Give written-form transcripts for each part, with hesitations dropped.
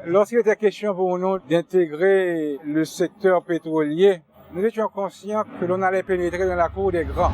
Lorsqu'il était question pour nous d'intégrer le secteur pétrolier, nous étions conscients que l'on allait pénétrer dans la cour des grands.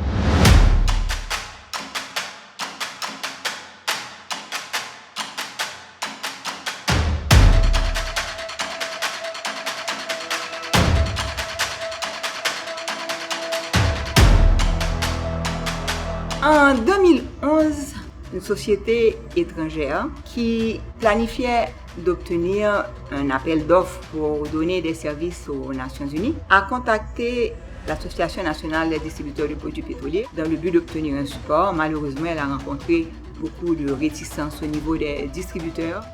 En 2011, une société étrangère qui planifiait d'obtenir un appel d'offres pour donner des services aux Nations Unies a contacté l'Association nationale des distributeurs de produits pétroliers dans le but d'obtenir un support. Malheureusement, elle a rencontré beaucoup de réticence au niveau des distributeurs.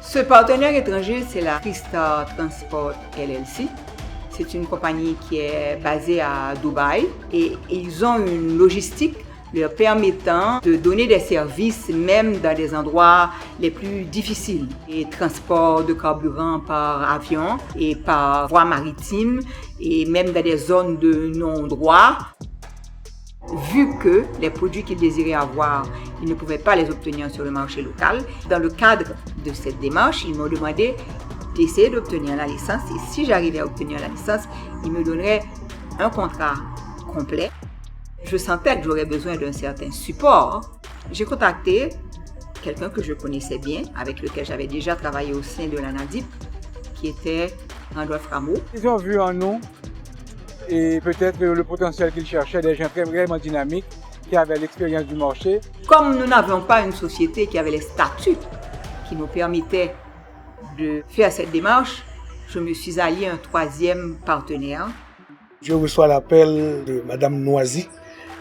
Ce partenaire étranger, c'est la Tristar Transport LLC. C'est une compagnie qui est basée à Dubaï et ils ont une logistique leur permettant de donner des services même dans des endroits les plus difficiles. Et transport de carburant par avion et par voie maritime et même dans des zones de non-droit. Vu que les produits qu'ils désiraient avoir, ils ne pouvaient pas les obtenir sur le marché local, dans le cadre de cette démarche, ils m'ont demandé d'essayer d'obtenir la licence. Et si j'arrivais à obtenir la licence, ils me donneraient un contrat complet. Je sentais que j'aurais besoin d'un certain support. J'ai contacté quelqu'un que je connaissais bien, avec lequel j'avais déjà travaillé au sein de l'ANADIP, qui était Randolph Rameau. Ils ont vu en nous et peut-être le potentiel qu'ils cherchaient, des gens vraiment dynamiques, qui avaient l'expérience du marché. Comme nous n'avions pas une société qui avait les statuts qui nous permettaient de faire cette démarche, je me suis allié à un troisième partenaire. Je reçois l'appel de Madame Noisy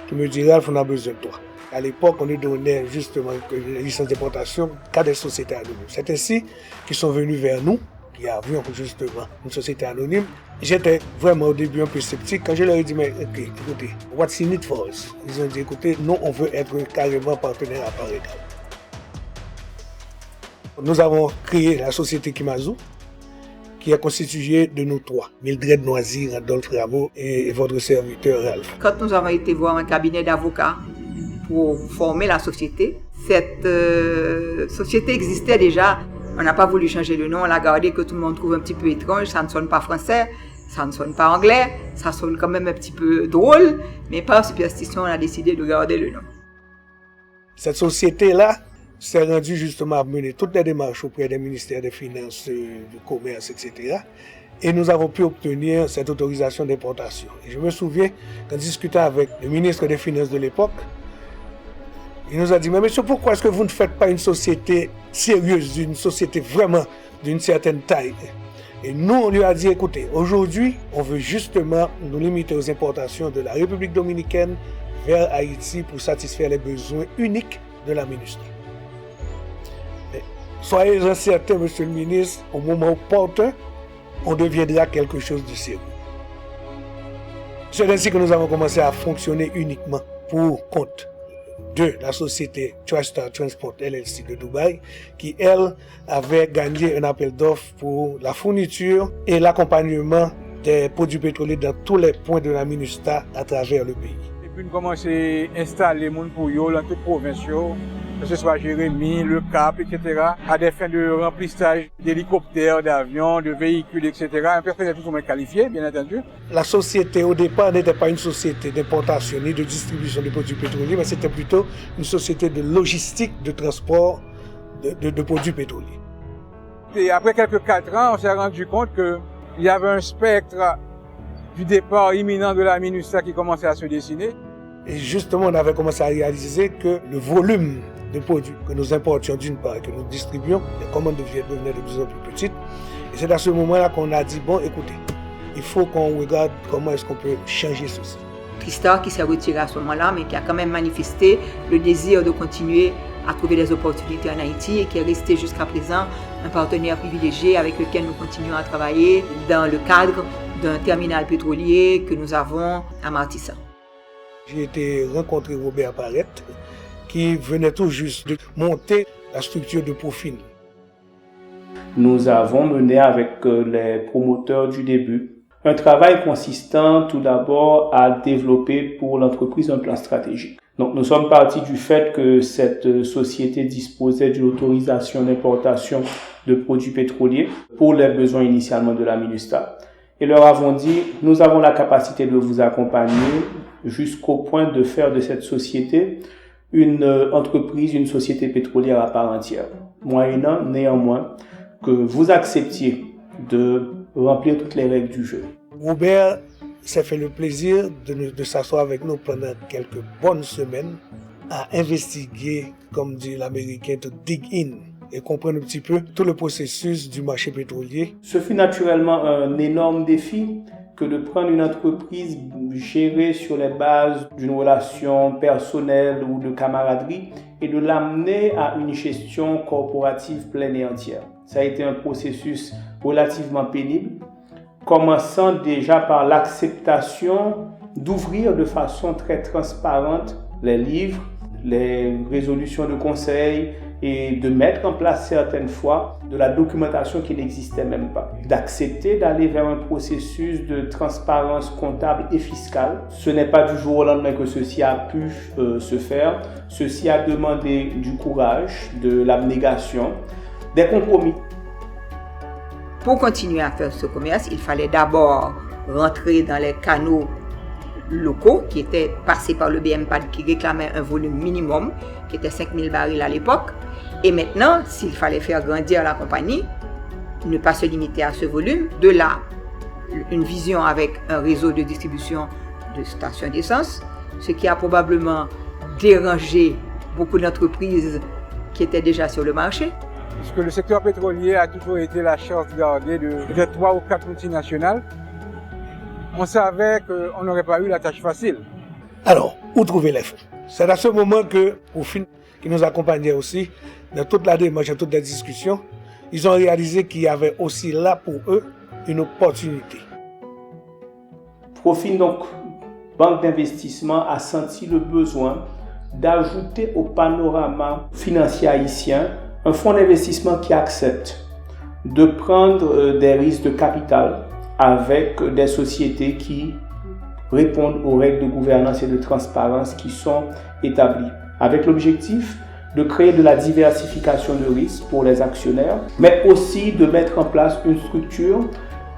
qui me dit Ralph, on a besoin de toi. À l'époque, on nous donnait justement une licence d'importation qu'à des sociétés anonymes. C'est ainsi qu'ils sont venus vers nous, qui avions justement une société anonyme. J'étais vraiment au début un peu sceptique quand je leur ai dit, mais okay, écoutez, what's in it for us? Ils ont dit, écoutez, nous, on veut être carrément partenaire à part égale. Nous avons créé la société Kimazu, qui est constituée de nous trois, Mildred Noisy, Randolph Rameau et votre serviteur Ralph. Quand nous avons été voir un cabinet d'avocats pour former la société, cette société existait déjà. On n'a pas voulu changer le nom, on l'a gardé que tout le monde trouve un petit peu étrange, ça ne sonne pas français, ça ne sonne pas anglais, ça sonne quand même un petit peu drôle, mais par superstition, on a décidé de garder le nom. Cette société-là s'est rendue justement à mener toutes les démarches auprès des ministères des Finances, du Commerce, etc. Et nous avons pu obtenir cette autorisation d'importation. Et je me souviens qu'en discutant avec le ministre des Finances de l'époque, il nous a dit, mais monsieur, pourquoi est-ce que vous ne faites pas une société sérieuse, une société vraiment d'une certaine taille? Et nous, on lui a dit, écoutez, aujourd'hui, on veut justement nous limiter aux importations de la République dominicaine vers Haïti pour satisfaire les besoins uniques de la MINUSTAH. Soyez-en certain, monsieur le ministre, au moment opportun, on deviendra quelque chose de sérieux. C'est ainsi que nous avons commencé à fonctionner uniquement pour compte de la société Tristar Transport LLC de Dubaï, qui, elle, avait gagné un appel d'offres pour la fourniture et l'accompagnement des produits pétroliers dans tous les points de la MINUSTAH à travers le pays. Et puis nous commençons à installer les gens pour eux dans toutes les provinces, que ce soit Jérémy, Le Cap, etc., à des fins de remplissage d'hélicoptères, d'avions, de véhicules, etc. Un personnel tout le monde qualifié, bien entendu. La société, au départ, n'était pas une société d'importation ni de distribution de produits pétroliers, mais c'était plutôt une société de logistique, de transport de produits pétroliers. Et après quelques 4 ans, on s'est rendu compte qu'il y avait un spectre du départ imminent de la MINUSTAH qui commençait à se dessiner. Et justement, on avait commencé à réaliser que le volume de produits que nous importions d'une part et que nous distribuions, les commandes devenaient de plus en plus petites. Et c'est à ce moment-là qu'on a dit, bon, écoutez, il faut qu'on regarde comment est-ce qu'on peut changer ceci. Tristar qui s'est retiré à ce moment-là, mais qui a quand même manifesté le désir de continuer à trouver des opportunités en Haïti et qui est resté jusqu'à présent un partenaire privilégié avec lequel nous continuons à travailler dans le cadre d'un terminal pétrolier que nous avons à Martissa. J'ai été rencontrer Robert Barrette, qui venait tout juste de monter la structure de profil. Nous avons mené avec les promoteurs du début un travail consistant tout d'abord à développer pour l'entreprise un plan stratégique. Donc nous sommes partis du fait que cette société disposait d'une autorisation d'importation de produits pétroliers pour les besoins initialement de la MINUSTAH. Et leur avons dit, nous avons la capacité de vous accompagner jusqu'au point de faire de cette société une entreprise, une société pétrolière à part entière. Moyennant néanmoins que vous acceptiez de remplir toutes les règles du jeu. Robert s'est fait le plaisir de s'asseoir avec nous pendant quelques bonnes semaines à investiguer, comme dit l'Américain, to dig in et comprendre un petit peu tout le processus du marché pétrolier. Ce fut naturellement un énorme défi que de prendre une entreprise gérée sur les bases d'une relation personnelle ou de camaraderie et de l'amener à une gestion corporative pleine et entière. Ça a été un processus relativement pénible, commençant déjà par l'acceptation d'ouvrir de façon très transparente les livres, les résolutions de conseil et de mettre en place certaines fois de la documentation qui n'existait même pas. D'accepter d'aller vers un processus de transparence comptable et fiscale. Ce n'est pas du jour au lendemain que ceci a pu se faire. Ceci a demandé du courage, de l'abnégation, des compromis. Pour continuer à faire ce commerce, il fallait d'abord rentrer dans les canaux locaux qui étaient passés par le BMPAD qui réclamait un volume minimum qui était 5000 barils à l'époque. Et maintenant, s'il fallait faire grandir la compagnie, ne pas se limiter à ce volume, de là, une vision avec un réseau de distribution de stations d'essence, ce qui a probablement dérangé beaucoup d'entreprises qui étaient déjà sur le marché. Puisque le secteur pétrolier a toujours été la chasse gardée de 3 ou 4 multinationales, on savait qu'on n'aurait pas eu la tâche facile. Alors, où trouver les fonds? C'est à ce moment que, Profin, qui nous accompagnait aussi, dans toute la démarche, dans toute la discussion, ils ont réalisé qu'il y avait aussi là pour eux une opportunité. Profin, donc, banque d'investissement, a senti le besoin d'ajouter au panorama financier haïtien un fonds d'investissement qui accepte de prendre des risques de capital avec des sociétés qui répondent aux règles de gouvernance et de transparence qui sont établies, avec l'objectif de créer de la diversification de risques pour les actionnaires, mais aussi de mettre en place une structure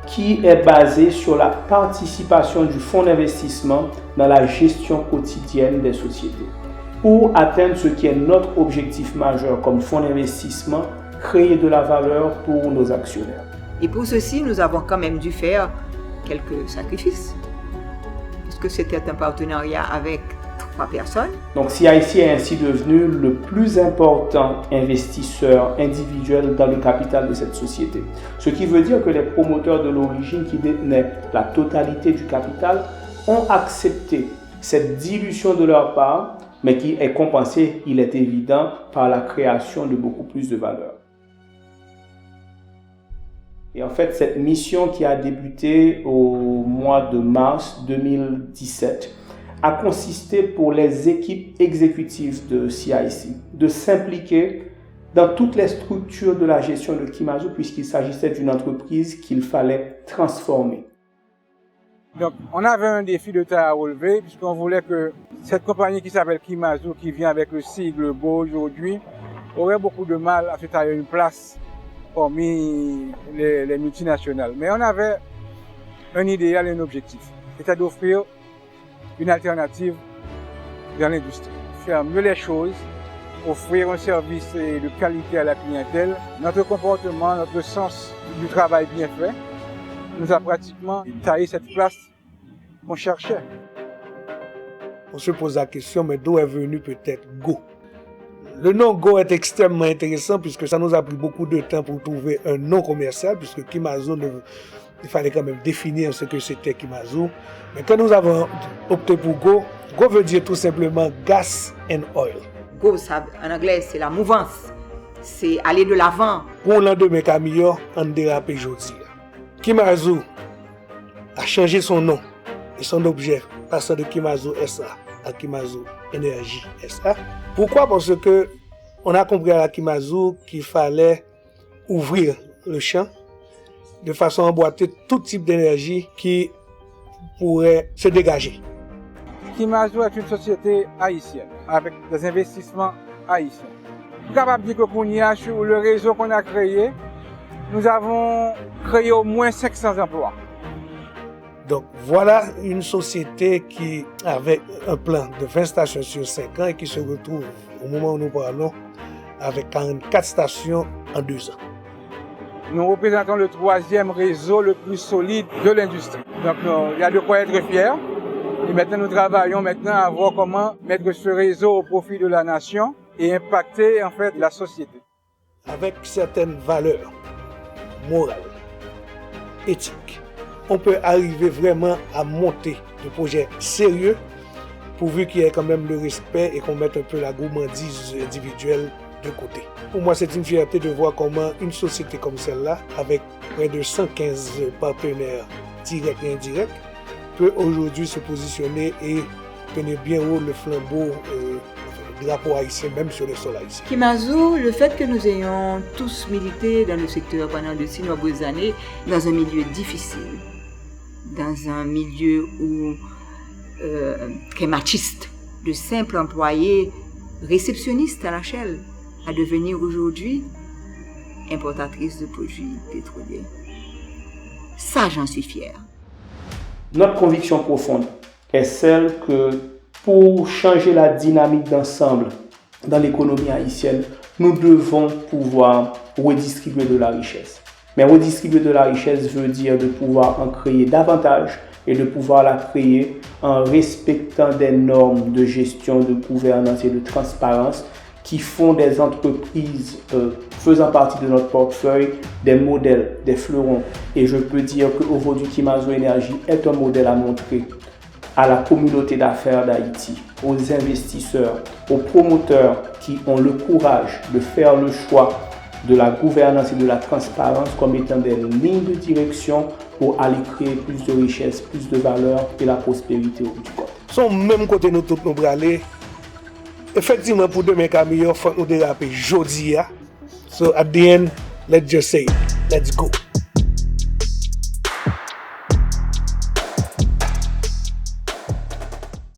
qui est basée sur la participation du fonds d'investissement dans la gestion quotidienne des sociétés. Pour atteindre ce qui est notre objectif majeur comme fonds d'investissement, créer de la valeur pour nos actionnaires. Et pour ceci, nous avons quand même dû faire quelques sacrifices, puisque c'était un partenariat avec 3 personnes. Donc CIC est ainsi devenu le plus important investisseur individuel dans le capital de cette société. Ce qui veut dire que les promoteurs de l'origine qui détenaient la totalité du capital ont accepté cette dilution de leur part, mais qui est compensée, il est évident, par la création de beaucoup plus de valeur. Et en fait, cette mission qui a débuté au mois de mars 2017 a consisté pour les équipes exécutives de CIC de s'impliquer dans toutes les structures de la gestion de Kimazu puisqu'il s'agissait d'une entreprise qu'il fallait transformer. Donc, on avait un défi de taille à relever puisqu'on voulait que cette compagnie qui s'appelle Kimazu, qui vient avec le sigle beau aujourd'hui, aurait beaucoup de mal à se tailler une place parmi les multinationales. Mais on avait un idéal et un objectif. C'était d'offrir une alternative dans l'industrie. Faire mieux les choses, offrir un service de qualité à la clientèle. Notre comportement, notre sens du travail bien fait, nous a pratiquement taillé cette place qu'on cherchait. On se pose la question, mais d'où est venu peut-être Go? Le nom Go est extrêmement intéressant puisque ça nous a pris beaucoup de temps pour trouver un nom commercial puisque Kimazu, il fallait quand même définir ce que c'était Kimazu. Mais quand nous avons opté pour Go, Go veut dire tout simplement gas and oil. Go, ça, en anglais, c'est la mouvance, c'est aller de l'avant. Pour l'endemain camion, on dérape aujourd'hui. Kimazu a changé son nom et son objet, passant de Kimazu SA à Kimazu Énergie SA. Pourquoi? Parce que on a compris à la Kimazu qu'il fallait ouvrir le champ de façon à emboîter tout type d'énergie qui pourrait se dégager. Kimazu est une société haïtienne avec des investissements haïtiens. Je suis capable de dire que sur le réseau qu'on a créé, nous avons créé au moins 500 emplois. Donc voilà une société qui avait un plan de 20 stations sur 5 ans et qui se retrouve au moment où nous parlons avec 44 stations en 2 ans. Nous représentons le 3e réseau le plus solide de l'industrie. Donc il y a de quoi être fier. Et maintenant nous travaillons à voir comment mettre ce réseau au profit de la nation et impacter en fait la société. Avec certaines valeurs morales, éthiques, on peut arriver vraiment à monter des projets sérieux pourvu qu'il y ait quand même le respect et qu'on mette un peu la gourmandise individuelle de côté. Pour moi, c'est une fierté de voir comment une société comme celle-là, avec près de 115 partenaires directs et indirects, peut aujourd'hui se positionner et tenir bien haut le flambeau du drapeau haïtien, même sur le sol haïtien. Kimazou, le fait que nous ayons tous milité dans le secteur pendant de si nombreuses années, dans un milieu difficile, dans un milieu très machiste, de simples employés réceptionnistes à la Shell, à devenir aujourd'hui importatrice de produits pétroliers. Ça, j'en suis fière. Notre conviction profonde est celle que pour changer la dynamique d'ensemble dans l'économie haïtienne, nous devons pouvoir redistribuer de la richesse. Mais redistribuer de la richesse veut dire de pouvoir en créer davantage et de pouvoir la créer en respectant des normes de gestion, de gouvernance et de transparence qui font des entreprises faisant partie de notre portefeuille des modèles, des fleurons. Et je peux dire qu'aujourd'hui, Kimazou Énergie est un modèle à montrer à la communauté d'affaires d'Haïti, aux investisseurs, aux promoteurs qui ont le courage de faire le choix de la gouvernance et de la transparence comme étant des lignes de direction pour aller créer plus de richesse, plus de valeur et la prospérité au bout du compte. Son même côté nous tous nous braler. Effectivement, pour demain, il faut nous déraper aujourd'hui. So at the end, let's just say, let's go.